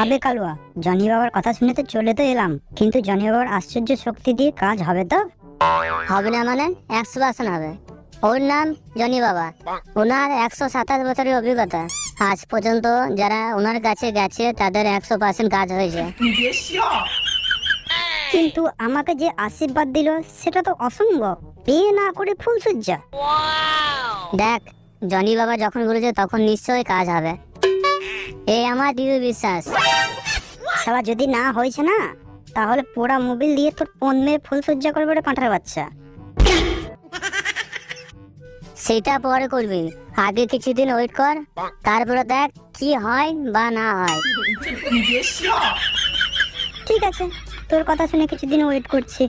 আবে কালুয়া, জনি বাবার কথা শুনে তো চলে তো এলাম, কিন্তু জনি বাবার আশ্চর্য শক্তি দিয়ে কাজ হবে তো? হবে না মানে 100% হবে। ওর নাম জনি বাবা। ওনার 127 বছরের অভিজ্ঞতা। আজ পর্যন্ত যারা ওনার কাছে গেছে তাদের 100% কাজ হয়েছে। কিন্তু আমাকে যে আশীর্বাদ দিল সেটা তো অসম্ভব, বিয়ে না করে ফুলসজ্জা। দেখ, জনি বাবা যখন বলেছে তখন নিশ্চয়ই কাজ হবে, এই আমার দৃঢ় বিশ্বাস। শালা যদি না হয়েছে না, তাহলে পোড়া মোবিল দিয়ে তোর পণ মেরে ফুলসজ্জা করবে রে কাঁঠার বাচ্চা। সেটা পরে করবি, আগে কিছুদিন ওয়েট কর, তারপরে দেখ কি হয় বা না হয়। ঠিক আছে, তোর কথা শুনে কিছুদিন ওয়েট করছি।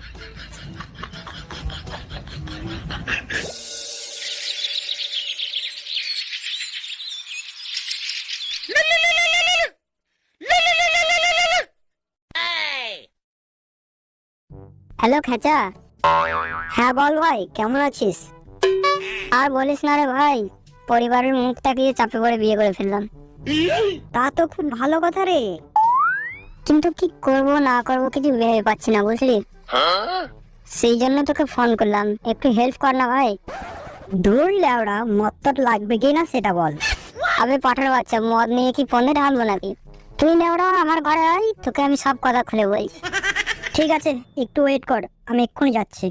হ্যালো খেচা। হ্যাঁ বল ভাই, কেমন আছিস? আর বলিস না রে ভাই, পরিবারের মুখ তাকিয়ে চাপে পড়ে বিয়ে করে ফেললাম। তা তো খুব ভালো কথা রে। কিন্তু কি করব না করব কিছু ভেবে পাচ্ছি না, বুঝলি? সেই জন্য তোকে ফোন করলাম, একটু হেল্প কর না ভাই। দূর লেওড়া, মদ তোর লাগবে কি না সেটা বল। আবে পাঠার বাচ্চা, মদ নিয়ে কি ফোনে ঢালবো নাকি? তুই নেওড়া আমার ঘরে আয়, তোকে আমি সব কথা খুলে বলি। ঠিক আছে, একটু ওয়েট কর, আমি এক্ষুনি যাচ্ছি।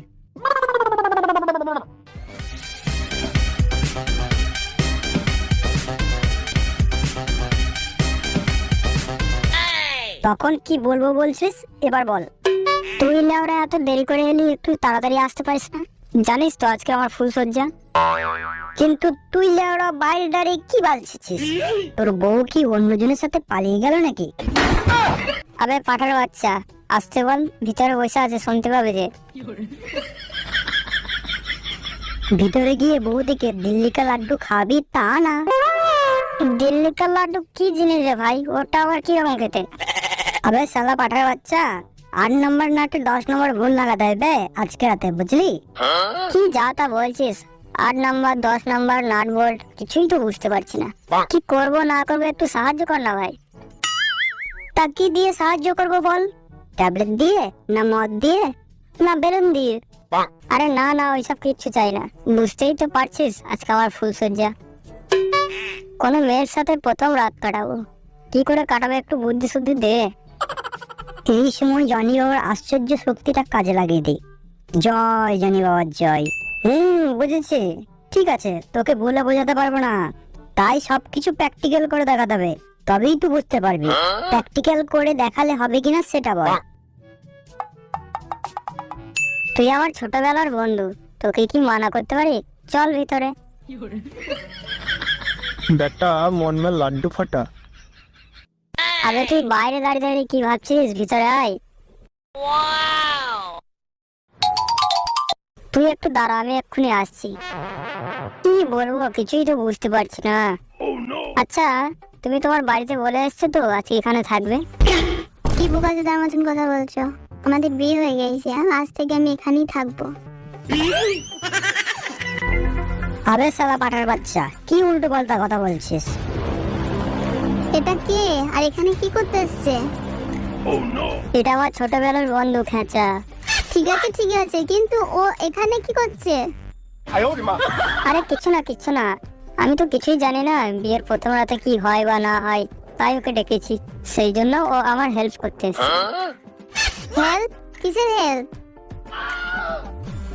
তখন কি বলবো বলছিস, এবার বল। তুই নেওড়া এত দেরি করে এলি, একটু তাড়াতাড়ি আসতে পারিস না? জানিস তো আজকে আমার ফুলসজ্জা। কিন্তু তুই লেওড়া বাইরে দাঁড়িয়ে কি বাজছিস? তোর বউ কি অন্যজনের সাথে পালিয়ে গেল নাকি? আবে পাঠার বাচ্চা, আসতে বল, ভিতরে বসে আছে, শুনতে পাবে যে। ভিতরে গিয়ে বউদিকে দিল্লি কা লাড্ডু খাবি তা না? দিল্লি কা লাড্ডু কি জিনিস রে ভাই, ওটা আবার কি রকম খেতে? আবে শালা পাঠার বাচ্চা, 8 নম্বর নাটে 10 নম্বর ভুল লাগাতে হবে আজকে রাতে, বুঝলি? কি যা তা বলছিস, 8 নাম্বার 10 নাম্বার নাট বোল্ট কিছুই তো বুঝতে পারছি না। কি করব না করবো একটু সাহায্য কর না ভাই। তা কি দিয়ে সাহায্য করবো বল? ট্যাবলেট দিয়ে, না মদ দিয়ে, না বেলুন দিয়ে? আরে না না, ওইসব কিচ্ছু চাই না। বুঝতেই তো পারছিস আজকে আমার ফুলসজ্জা, কোনো মেয়ের সাথে প্রথম রাত কাটাবো, কি করে কাটাবো একটু বুদ্ধি শুদ্ধি দে। এই সময় জনি বাবার আশ্চর্য শক্তিটা কাজে লাগিয়ে দিই। জয় জনি বাবার জয়। বুঝেছি। ঠিক আছে, তোকে বলে বোঝাতে পারবো না, তাই সবকিছু প্র্যাকটিক্যাল করে দেখাতে হবে, তবেই তুই বুঝতে পারবি। প্র্যাকটিক্যাল করে দেখালে হবে কিনা সেটা বল। তুই আমার ছোটবেলার বন্ধু, তোকে কি মানা করতে পারি? চল ভিতরে। बेटा मन में लड्डू फटा। আরে তুই বাইরে দাঁড়িয়ে দাঁড়িয়ে কি ভাবছিস, ভিতরে আয়। তুই একটু দাঁড়া, আমি এক্ষুনি আসছি। কি বলবো কিছুই তো বুঝতে পারছি না। আচ্ছা, তুমি তোমার বাড়িতে বলে এসছো তো আজকে এখানে থাকবে? কি বোকাচোদার মতন কথা বলছো? আমাদের বিয়ে হয়ে গেছে, আজ থেকে আমি এখানেই থাকবো। আরে শালা পাঠার বাচ্চা, কি উল্টো পাল্টা কথা বলছিস? এটা কে আর এখানে কি করতে এসছে? এটা আমার ছোটবেলার বন্ধু খেঁচা। ঠিক আছে, কিন্তু ও এখানে কি করছে? আরে কিছু না, আমি তো কিছুই জানি না বিয়ের প্রথম রাতে কি হয় বা না হয়, তাই ওকে ডেকেছি, সেই জন্য ও আমার হেল্প করতে এসেছে। হেল্প? কিসের হেল্প?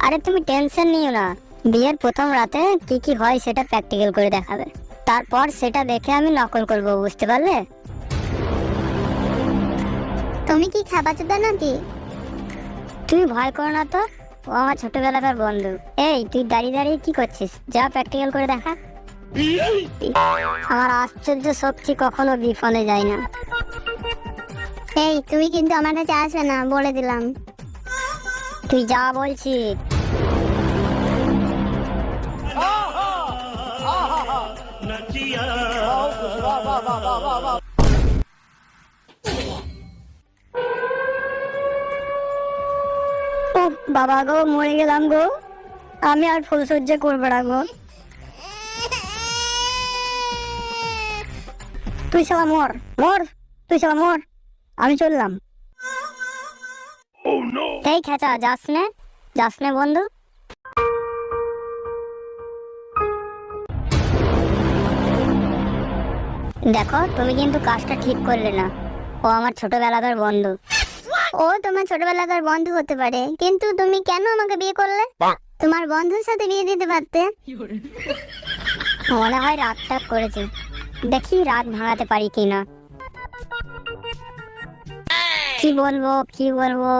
আরে তুমি টেনশন নিও না, বিয়ের প্রথম রাতে কি কি হয় সেটা প্র্যাকটিক্যাল করে দেখাবে, তারপর সেটা দেখে আমি নকল করব, বুঝতে পারলে? তুমি কি খাবাচোদা নাকি? তুই ভয় করো না তো, ও আমার ছোটবেলাকার বন্ধু। এই তুই দাঁড়িয়ে দাঁড়িয়ে কি করছিস, যা প্র্যাকটিক্যাল করে দেখা। আমার আশ্চর্য শক্তি কখনো বিফলে যায় না। এই তুমি কিন্তু আমার কাছে আসবে না, বলে দিলাম। তুই যা বলছি। ও বাবা গো, মরে গেলাম গো, আমি আর ফুলসজ্জা করবো না গো। তুই শালা মর মর, তুই চল মোর, আমি চললাম। এই খেচা, যাস নে বন্ধু। দেখো তুমি কিন্তু কাজটা ঠিক করলে না, ও আমার ছোটবেলাকার বন্ধু। ও তোমার ছোটবেলাকার বন্ধু হতে পারে, কিন্তু তুমি কেন আমাকে বিয়ে করলে? তোমার বন্ধুর সাথে বিয়ে দিতে পারতে। মনে হয় রাতটা করেছে, দেখি রাত ভাঙাতে পারি কিনা। কি বলবো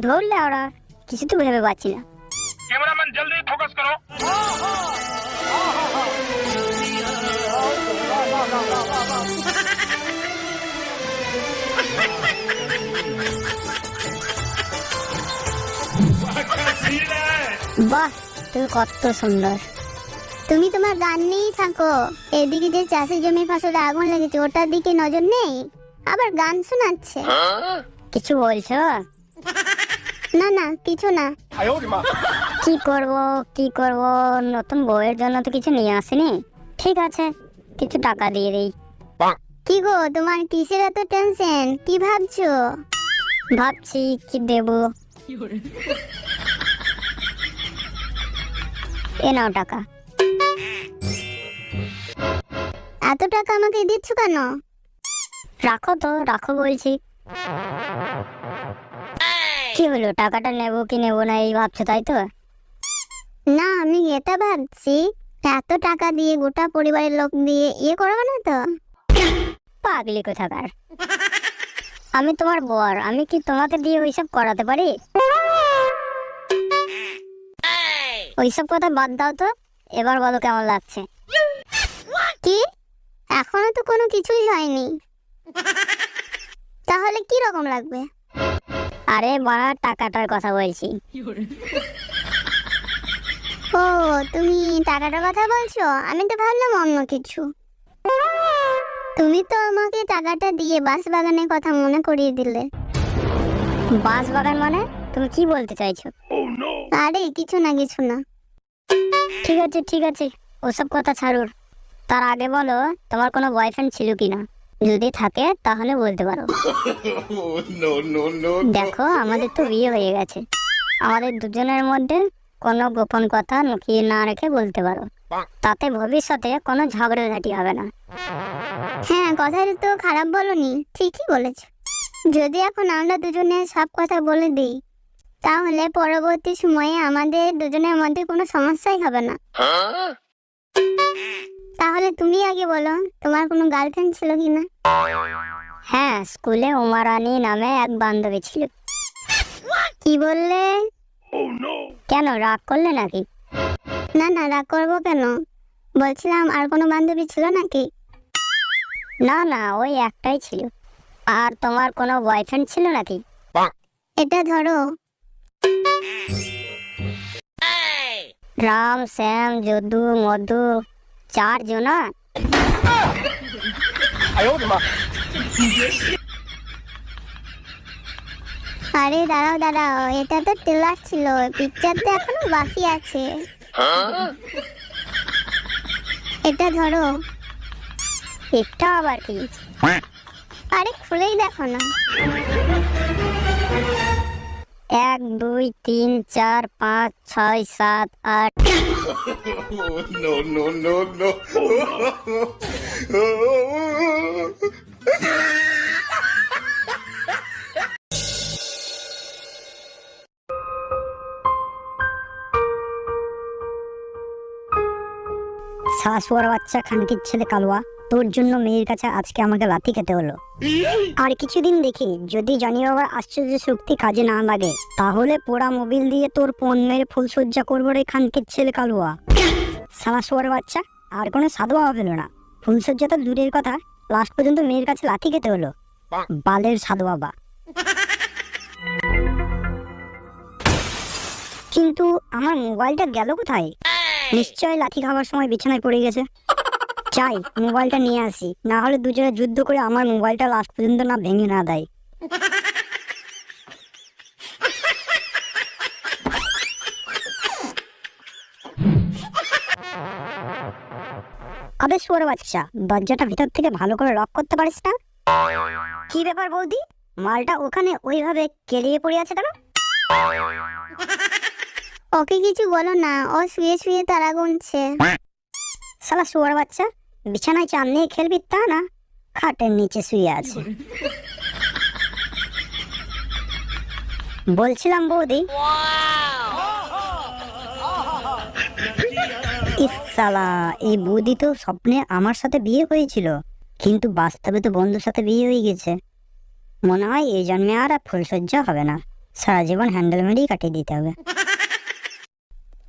ধরলে ওরা কিছু তো ভেবে পাচ্ছি না। कैमरामैन जल्दी फोकस करो। বাহ, তুমি কত সুন্দর। তুমি তোমার গান নিয়েই থাকো, এদিকে যে চাষের জমি ফসলে আগুন লেগেছে ওটার দিকে নজর নেই, আবার গান শোনাচ্ছে। কিছু বলছো? না না, কিছু না। কি করব, নতুন বউয়ের জন্য তো কিছু নিয়ে আসেনি। ঠিক আছে, কিছু টাকা দিয়ে দেই। কি গো, তোমার কিসের এত টেনশন? কি ভাবছো? ভাবছি কি দেব। এ নাও টাকা। এত টাকা আমাকে দিচ্ছ কেন? রাখো বলছি। কি হলো, টাকাটা নেবো কি নেবো না এই ভাবছো, তাই তো? না, আমি এটা ভাবছি এত টাকা দিয়ে গোটা পরিবারের লোক দিয়ে ইয়ে করবে না তো? পাগলি কোথাকার, আমি তোমার বর, আমি কি তোমাকে দিয়ে ওইসব করাতে পারি? ওইসব কথা বাদ দাও তো, এবার বলো কেমন লাগছে। কি? এখনো তো কোনো কিছুই হয়নি, তাহলে কি রকম লাগবে? আরে বাড়া, টাকাটার কথা বলছি। ও, তুমি টাকাটার কথা বলছো, আমি তো ভাবলাম অন্য কিছু। তুমি তো আমাকে টাকাটা দিয়ে বাঁশ বাগানের কথা মনে করিয়ে দিলে। বাঁশ বাগান মানে? তুমি কি বলতে চাইছো? আরে কিছু না। ঠিক আছে, ওসব কথা ছাড়ুর। তার আগে বলো, তোমার কোনো বয়ফ্রেন্ড ছিল কিনা? যদি থাকে তাহলে বলতে পারো। দেখো, আমাদের তো বিয়ে হয়ে গেছে, আমাদের দুজনের মধ্যে কোনো গোপন কথা লুকিয়ে না রেখে বলতে পারো, তাতে ভবিষ্যতে কোনো ঝগড়াঝাটি হবে না। হ্যাঁ, কথাটা তো খারাপ বলনি, ঠিকই বলেছ। যদি এখন আমরা দুজনে সব কথা বলে দিই, তাহলে পরবর্তী সময়ে আমাদের দুজনের মধ্যে কোনো সমস্যাই হবে না। তাহলে তুমি আগে বলো, তোমার কোনো গার্লফ্রেন্ড ছিল কিনা? হ্যাঁ, স্কুলে উমারানি নামে এক বান্ধবী ছিল। কি বললে? কেন, রাগ করলে নাকি? না, রাগ করবো কেন? বলছিলাম আর কোনো বান্ধবী ছিল নাকি? না, ওই একটাই ছিল। আর তোমার কোনো বয়ফ্রেন্ড ছিল নাকি? এটা ধরো। রাম, শ্যাম, যদু, মধু, 4 জনা। আরে দাঁড়াও, এটা তো ট্রেলার ছিল, পিকচারটা এখনো বাকি আছে। এটা ধরো। এটা আবার কি? আরে খুলেই দেখো না। 1 2 3 4 5 6 7 8। শাশুয়ার বাচ্চা খানকির ছেলে কালুয়া, তোর জন্য মেয়ের কাছে আজকে আমাকে লাথি খেতে হলো। আর কিছুদিন দেখি যদি জনি বাবার আশ্চর্য শক্তি কাজে না লাগে, তাহলে পোড়া মোবিল দিয়ে তোর পণ মেরে ফুলসজ্জা করবো রে খানকির ছেলে কালুয়া। শাশুয়ার বাচ্চা, আর কোনো সাধুয়া পেল না। ফুলসজ্জা তো দূরের কথা, লাস্ট পর্যন্ত মেয়ের কাছে লাথি খেতে হলো। বালের সাধু বাবা। কিন্তু আমার মোবাইলটা গেল কোথায়? নিশ্চয় লাথি খাওয়ার সময় বিছানায় পড়ে গেছে। চাই মোবাইলটা নিয়ে আসি, না হলে দুজনে যুদ্ধ করে আমার মোবাইলটা লাস্ট পর্যন্ত না ভেঙে না দেয়। আবে শুয়োর বাচ্চা, দরজাটা ভিতর থেকে ভালো করে লক করতে পারিস না? কি ব্যাপার বৌদি, মালটা ওখানে ওইভাবে কেলিয়ে পড়ে আছে কেন? ওকে কিছু বলো না, ও শুয়ে শুয়ে তারা গুনছে। শালা শুয়ার বাচ্চা, বিছানায় চান নিয়ে খেলবি তা না, খাটের নিচে শুয়ে আছে। বলছিলাম বৌদি, ইস শালা, এই বৌদি তো স্বপ্নে আমার সাথে বিয়ে হয়েছিল, কিন্তু বাস্তবে তো বন্ধুর সাথে বিয়ে হয়ে গেছে। মনে হয় এই জন্মে আর ফুলসজ্জা হবে না, সারা জীবন হ্যান্ডেল মেরেই কাটিয়ে দিতে হবে।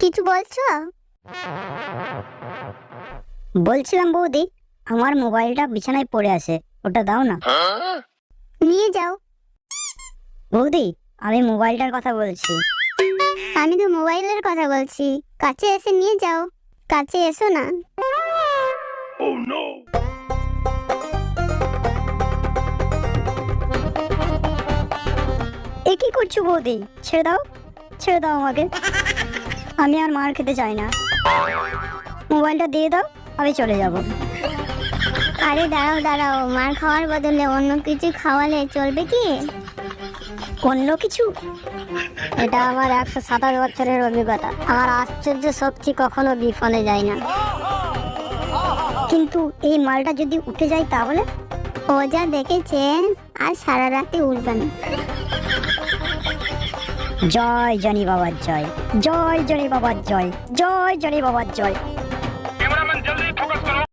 কিছু বলছো? বলছিলাম বৌদি, আমার মোবাইলটা বিছানায় পড়ে আছে, ওটা দাও না। নিয়ে যাও। বৌদি, আমি মোবাইলটার কথা বলছি। আমি তো মোবাইলের কথা বলছি, কাছে এসে নিয়ে যাও। কাছে এসো না। এ কি করছো বৌদি, ছেড়ে দাও, ছেড়ে দাও আমাকে, আমি আর মার খেতে চাই না। মোবাইলটা দিয়ে দাও, আমি চলে যাব। আরে দাঁড়াও দাঁড়াও, মার খাওয়ার বদলে অন্য কিছু খাওয়ালে চলবে কি? অন্য কিছু? এটা আমার 127 বছরের অভিজ্ঞতা। আমার আশ্চর্য শক্তি কখনো বিফলে যায় না। কিন্তু এই মালটা যদি উঠে যায় তাহলে? ও যা দেখেছে আর সারা রাতে উঠবে না। জয় জনি বাবার জয়, জয় জনি বাবার জয়, জয় জনি বাবার জয়।